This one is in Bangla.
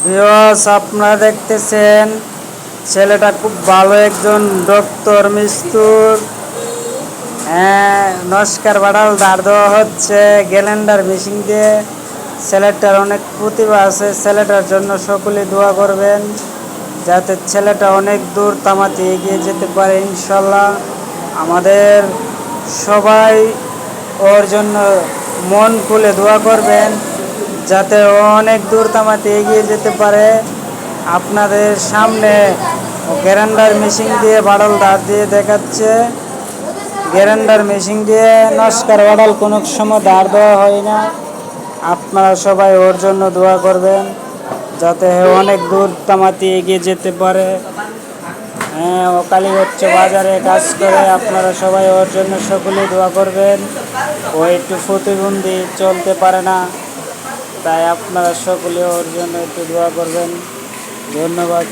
ভিউয়ার্স, আপনারা দেখতেছেন ছেলেটা খুব ভালো একজন ডক্টর মিস্তুর। হ্যাঁ, নস্কার বাড়াল দাঁড় দেওয়া হচ্ছে গ্যালেন্ডার মেশিন দিয়ে। ছেলেটার অনেক প্রতিভা আছে, ছেলেটার জন্য সকলে দোয়া করবেন যাতে ছেলেটা অনেক দূর তামাতে এগিয়ে যেতে পারে ইনশাল্লাহ। আমাদের সবাই ওর জন্য মন খুলে দোয়া করবেন যাতে ও অনেক দূর তামাতে এগিয়ে যেতে পারে। আপনাদের সামনে গ্যারান্ডার মেশিন দিয়ে বাড়ল দাঁড় দিয়ে দেখাচ্ছে। গ্যারান্ডার মেশিন দিয়ে নস্কার বাড়াল কোনো সময় দাঁড় দেওয়া হয় না। আপনারা সবাই ওর জন্য দোয়া করবেন যাতে অনেক দূর তামাতে এগিয়ে যেতে পারে। হ্যাঁ, ও কালীগঞ্জ বাজারে কাজ করে। আপনারা সবাই ওর জন্য সকলেই দোয়া করবেন। ও একটু প্রতিবন্ধী, চলতে পারে না, তাই আপনারা সকলে ওর জন্য একটু দোয়া করবেন। ধন্যবাদ।